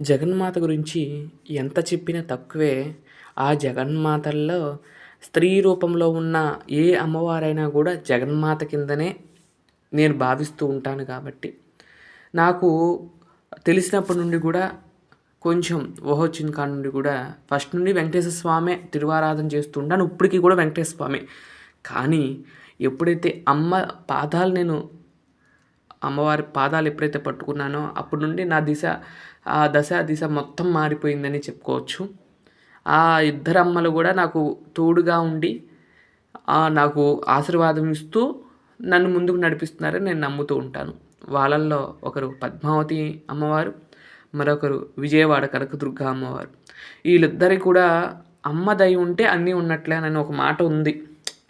జగన్మాత గురించి ఎంత చెప్పినా తక్కువే. ఆ జగన్మాతల్లో స్త్రీ రూపంలో ఉన్న ఏ అమ్మవారైనా గూడా జగన్మాత కిందనే నేను భావిస్తూ ఉంటాను కాబట్టి, నాకు తెలిసినప్పటి నుండి గూడా కొంచెం ఊహొచ్చిన కాడ నుండి గూడా ఫస్ట్ నుండి వెంకటేశ్వర స్వామే తిరువారాధన చేస్తూ ఉంటాను. ఇప్పటికి కూడా వెంకటేశ్వర స్వామే. కానీ ఎప్పుడైతే అమ్మవారి పాదాలు ఎప్పుడైతే పట్టుకున్నానో అప్పటి నుండి నా దిశ మొత్తం మారిపోయిందని చెప్పుకోవచ్చు. ఆ ఇద్దరు అమ్మలు కూడా నాకు తోడుగా ఉండి నాకు ఆశీర్వాదం ఇస్తూ నన్ను ముందుకు నడిపిస్తున్నారని నేను నమ్ముతూ ఉంటాను. వాళ్ళల్లో ఒకరు పద్మావతి అమ్మవారు, మరొకరు విజయవాడ కనకదుర్గ అమ్మవారు. వీళ్ళిద్దరికి కూడా అమ్మ దయ ఉంటే అన్నీ ఉన్నట్లే అని ఒక మాట ఉంది.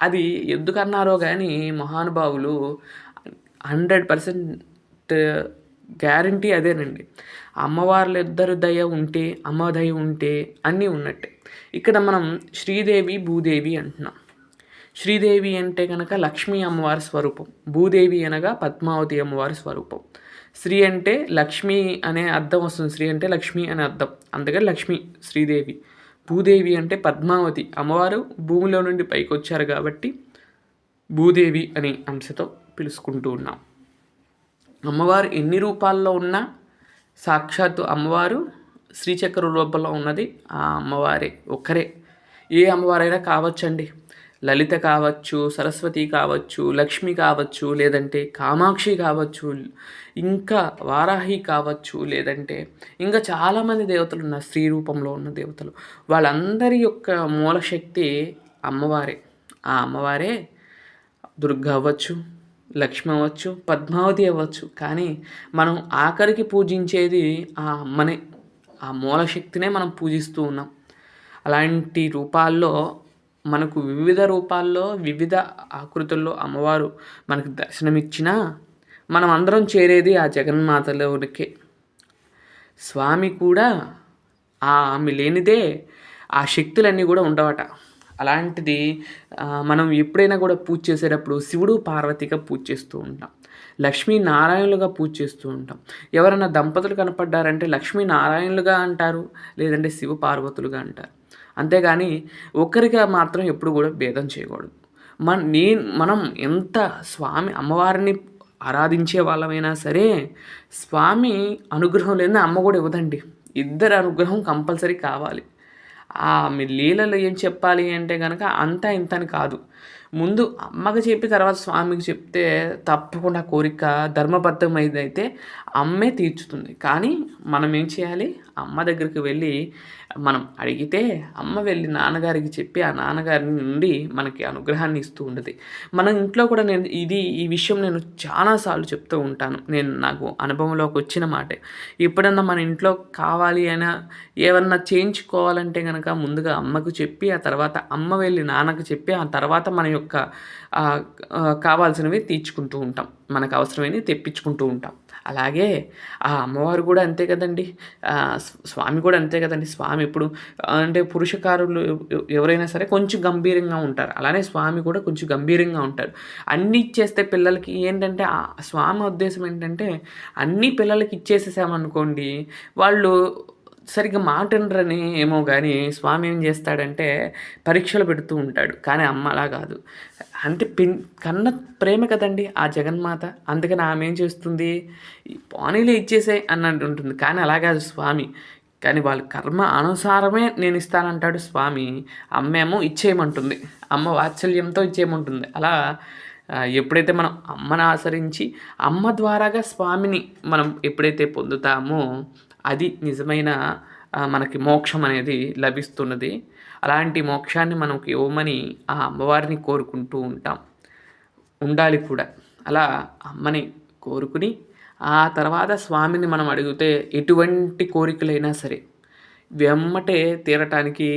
అది ఎందుకన్నారో కానీ మహానుభావులు 100% గ్యారంటీ అదేనండి. అమ్మవార్లిద్దరి దయ ఉంటే, అమ్మ దయ ఉంటే అన్నీ ఉన్నట్టే. ఇక్కడ మనం శ్రీదేవి, భూదేవి అంటున్నాం. శ్రీదేవి అంటే కనుక లక్ష్మీ అమ్మవారి స్వరూపం. భూదేవి అనగా పద్మావతి అమ్మవారి స్వరూపం. శ్రీ అంటే లక్ష్మి అనే అర్థం వస్తుంది. శ్రీ అంటే లక్ష్మి అనే అర్థం. అందుకని లక్ష్మి శ్రీదేవి. భూదేవి అంటే పద్మావతి అమ్మవారు భూమిలో నుండి పైకి వచ్చారు కాబట్టి భూదేవి అనే అంశతో పిలుచుకుంటూ ఉన్నాం. అమ్మవారు ఎన్ని రూపాల్లో ఉన్నా సాక్షాత్తు అమ్మవారు శ్రీచక్ర రూపంలో ఉన్నది ఆ అమ్మవారే ఒక్కరే. ఏ అమ్మవారైనా కావచ్చండి. లలిత కావచ్చు, సరస్వతి కావచ్చు, లక్ష్మి కావచ్చు, లేదంటే కామాక్షి కావచ్చు, ఇంకా వారాహి కావచ్చు, లేదంటే ఇంకా చాలామంది దేవతలు ఉన్నారు స్త్రీ రూపంలో ఉన్న దేవతలు. వాళ్ళందరి యొక్క మూలశక్తి అమ్మవారే. ఆ అమ్మవారే దుర్గా అవ్వచ్చు, లక్ష్మి అవ్వచ్చు, పద్మావతి అవ్వచ్చు. కానీ మనం ఆఖరికి పూజించేది ఆ అమ్మనే. ఆ మూలశక్తినే మనం పూజిస్తూ ఉన్నాం. అలాంటి రూపాల్లో మనకు వివిధ రూపాల్లో వివిధ ఆకృతుల్లో అమ్మవారు మనకు దర్శనమిచ్చినా మనం అందరం చేరేది ఆ జగన్మాతలోనికే. స్వామి కూడా ఆమె లేనిదే ఆ శక్తులన్నీ కూడా ఉండవట. అలాంటిది మనం ఎప్పుడైనా కూడా పూజ చేసేటప్పుడు శివుడు పార్వతిగా పూజ చేస్తూ ఉంటాం. లక్ష్మీనారాయణులుగా పూజ చేస్తూ ఉంటాం. ఎవరైనా దంపతులు కనపడ్డారంటే లక్ష్మీనారాయణులుగా అంటారు, లేదంటే శివ పార్వతులుగా అంటారు. అంతేగాని ఒక్కరిగా మాత్రం ఎప్పుడు కూడా భేదం చేయకూడదు. మనం ఎంత స్వామి అమ్మవారిని ఆరాధించే వాళ్ళమైనా సరే స్వామి అనుగ్రహం లేని అమ్మ కూడా ఇవ్వదండి. ఇద్దరి అనుగ్రహం కంపల్సరీ కావాలి. మీ లీలలు ఏం చెప్పాలి అంటే కనుక అంతా ఇంత అని కాదు. ముందు అమ్మకి చెప్పి తర్వాత స్వామికి చెప్తే తప్పకుండా కోరిక ధర్మబద్ధమైనదైతే అమ్మే తీర్చుతుంది. కానీ మనం ఏం చేయాలి? అమ్మ దగ్గరికి వెళ్ళి మనం అడిగితే అమ్మ వెళ్ళి నాన్నగారికి చెప్పి ఆ నాన్నగారి నుండి మనకి అనుగ్రహాన్ని ఇస్తూ ఉంటుంది. మన ఇంట్లో కూడా ఈ విషయం నేను చాలాసార్లు చెప్తూ ఉంటాను. నాకు అనుభవంలోకి వచ్చిన మాటే. ఎప్పుడన్నా మన ఇంట్లో కావాలి అయినా ఏమన్నా చేయించుకోవాలంటే కనుక ముందుగా అమ్మకు చెప్పి ఆ తర్వాత అమ్మ వెళ్ళి నాన్నకు చెప్పి ఆ తర్వాత మన యొక్క కావాల్సినవి తీర్చుకుంటూ ఉంటాం. మనకు అవసరమైనవి తెప్పించుకుంటూ ఉంటాం. అలాగే ఆ అమ్మవారు కూడా అంతే కదండి. స్వామి కూడా అంతే కదండి. స్వామి ఇప్పుడు అంటే పురుషకారులు ఎవరైనా సరే కొంచెం గంభీరంగా ఉంటారు. అలానే స్వామి కూడా కొంచెం గంభీరంగా ఉంటారు. అన్నీ ఇచ్చేస్తే పిల్లలకి ఏంటంటే ఆ స్వామి ఉద్దేశం ఏంటంటే అన్నీ పిల్లలకి ఇచ్చేసేసామనుకోండి వాళ్ళు సరిగ్గా మాట వినరని ఏమో కానీ స్వామి ఏం చేస్తాడంటే పరీక్షలు పెడుతూ ఉంటాడు. కానీ అమ్మ అలా కాదు. అంటే కన్న ప్రేమ కదండి ఆ జగన్మాత. అందుకని ఆమె ఏం చేస్తుంది, పోనీలే ఇచ్చేసాయి అన్నట్టు ఉంటుంది. కానీ అలా కాదు స్వామి. కానీ వాళ్ళ కర్మ అనుసారమే నేను ఇస్తానంటాడు స్వామి. అమ్మేమో ఇచ్చేయమంటుంది. అమ్మ వాత్సల్యంతో ఇచ్చేయమంటుంది. అలా ఎప్పుడైతే మనం అమ్మను ఆచరించి అమ్మ ద్వారాగా స్వామిని మనం ఎప్పుడైతే పొందుతామో అది నిజమైన మనకి మోక్షం అనేది లభిస్తున్నది. అలాంటి మోక్షాన్ని మనకి ఇవ్వమని ఆ అమ్మవారిని కోరుకుంటూ ఉండాలి కూడా. అలా అమ్మని కోరుకుని ఆ తర్వాత స్వామిని మనం అడిగితే ఎటువంటి కోరికలైనా సరే వెమ్మటే తీరటానికి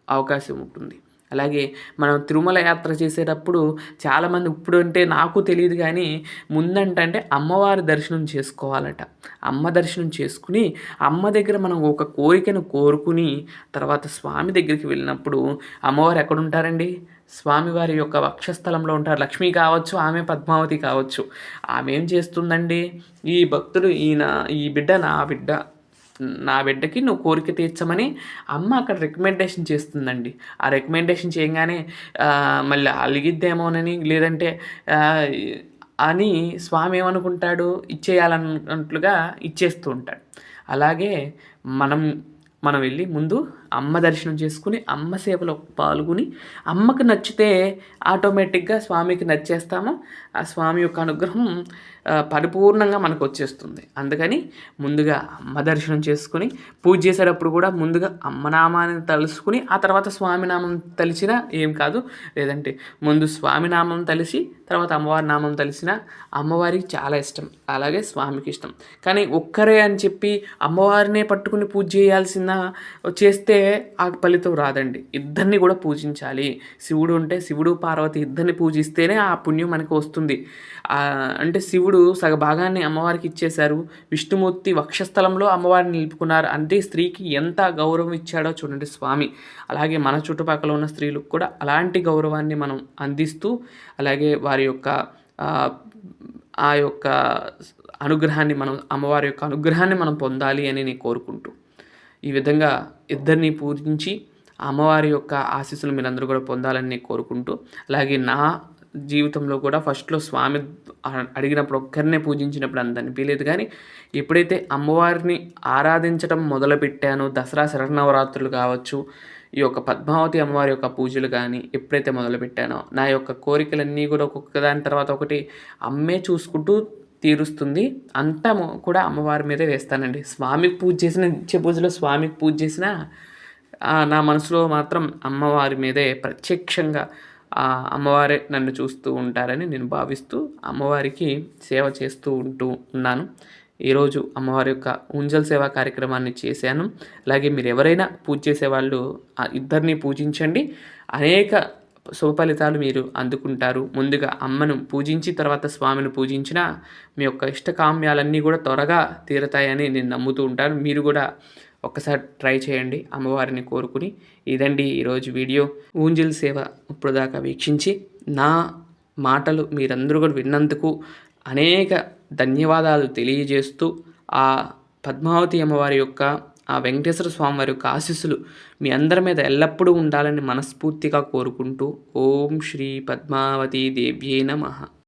అవకాశం ఉంటుంది. అలాగే మనం తిరుమల యాత్ర చేసేటప్పుడు చాలామంది ఇప్పుడు అంటే నాకు తెలియదు కానీ ముందంటే అమ్మవారి దర్శనం చేసుకోవాలట. అమ్మ దర్శనం చేసుకుని అమ్మ దగ్గర మనం ఒక కోరికను కోరుకుని తర్వాత స్వామి దగ్గరికి వెళ్ళినప్పుడు అమ్మవారు ఎక్కడుంటారండి? స్వామివారి యొక్క వక్షస్థలంలో ఉంటారు. లక్ష్మి కావచ్చు, ఆమె పద్మావతి కావచ్చు. ఆమె ఏం చేస్తుందండి? ఈ భక్తుడు ఈ బిడ్డ నా బిడ్డ నా బిడ్డకి నువ్వు కోరిక తీర్చమని అమ్మ అక్కడ రికమెండేషన్ చేస్తుందండి. ఆ రికమెండేషన్ చేయంగానే మళ్ళీ అలిగిద్దేమోనని, లేదంటే ఆహ్, అని స్వామి ఏమనుకుంటాడు, ఇచ్చేయాలన్నట్లుగా ఇచ్చేస్తూ ఉంటాడు. అలాగే మనం మనం వెళ్ళి ముందు అమ్మ దర్శనం చేసుకుని, అమ్మ సేవలో పాల్గొని, అమ్మకు నచ్చితే ఆటోమేటిక్‌గా స్వామికి నచ్చేస్తాము. ఆ స్వామి యొక్క అనుగ్రహం పరిపూర్ణంగా మనకొచ్చేస్తుంది. అందుకని ముందుగా అమ్మ దర్శనం చేసుకొని, పూజ చేసేటప్పుడు కూడా ముందుగా అమ్మ నామాన్ని తలుసుకుని, ఆ తర్వాత స్వామి నామం తలిచినా ఏం కాదు. లేదంటే ముందు స్వామి నామం తలిసి, తర్వాత అమ్మవారి నామం తలిసినా అమ్మవారికి చాలా ఇష్టం. అలాగే స్వామికి ఇష్టం. కానీ ఒక్కరే అని చెప్పి అమ్మవారినే పట్టుకుని పూజ చేస్తే ఆ ఫలితం రాదండి. ఇద్దరిని కూడా పూజించాలి. శివుడు ఉంటే శివుడు, పార్వతి ఇద్దరిని పూజిస్తేనే ఆ పుణ్యం మనకు వస్తుంది. అంటే శివుడు సగ భాగాన్ని అమ్మవారికి ఇచ్చేశారు. విష్ణుమూర్తి వక్షస్థలంలో అమ్మవారిని నిలుపుకున్నారు. అంటే స్త్రీకి ఎంత గౌరవం ఇచ్చాడో చూడండి స్వామి. అలాగే మన చుట్టుపక్కల ఉన్న స్త్రీలకు కూడా అలాంటి గౌరవాన్ని మనం అందిస్తూ, అలాగే వారి యొక్క ఆ యొక్క అనుగ్రహాన్ని మనం, అమ్మవారి యొక్క అనుగ్రహాన్ని మనం పొందాలి అని నేను కోరుకుంటూ, ఈ విధంగా ఇద్దరిని పూజించి అమ్మవారి యొక్క ఆశీస్సులు మీరందరూ కూడా పొందాలని నేను కోరుకుంటూ, అలాగే నా జీవితంలో కూడా ఫస్ట్‌లో స్వామి అడిగినప్పుడు ఒక్కరినే పూజించినప్పుడు అంత అనిపియలేదు. కానీ ఎప్పుడైతే అమ్మవారిని ఆరాధించటం మొదలుపెట్టానో, దసరా శరన్నవరాత్రులు కావచ్చు, ఈ యొక్క పద్మావతి అమ్మవారి యొక్క పూజలు కానీ ఎప్పుడైతే మొదలుపెట్టానో, నా యొక్క కోరికలన్నీ కూడా ఒక్కొక్క దాని తర్వాత ఒకటి అమ్మే చూసుకుంటూ తీరుస్తుంది. అంతా కూడా అమ్మవారి మీదే వేస్తానండి. స్వామికి పూజ చేసిన, నిత్య పూజలో స్వామికి పూజ చేసినా నా మనసులో మాత్రం అమ్మవారి మీదే ప్రత్యక్షంగా అమ్మవారే నన్ను చూస్తూ ఉంటారని నేను భావిస్తూ అమ్మవారికి సేవ చేస్తూ ఉన్నాను. ఈరోజు అమ్మవారి యొక్క ఉంజల్ సేవా కార్యక్రమాన్ని చేశాను. అలాగే మీరు ఎవరైనా పూజ చేసేవాళ్ళు ఇద్దరిని పూజించండి. అనేక శుభ ఫలితాలు మీరు అందుకుంటారు. ముందుగా అమ్మను పూజించి తర్వాత స్వామిని పూజించినా మీ యొక్క ఇష్టకామ్యాలన్నీ కూడా త్వరగా తీరతాయని నేను నమ్ముతూ ఉంటాను. మీరు కూడా ఒక్కసారి ట్రై చేయండి అమ్మవారిని కోరుకుని. ఇదండి ఈరోజు వీడియో. ఊంజల్ సేవ ఇప్పుడు దాకా వీక్షించి నా మాటలు మీరందరూ కూడా విన్నందుకు అనేక ధన్యవాదాలు తెలియజేస్తూ, ఆ పద్మావతి అమ్మవారి యొక్క, ఆ వెంకటేశ్వర స్వామి వారి యొక్క ఆశీస్సులు మీ అందరి మీద ఎల్లప్పుడూ ఉండాలని మనస్ఫూర్తిగా కోరుకుంటూ, ఓం శ్రీ పద్మావతీ దేవ్యే నమః.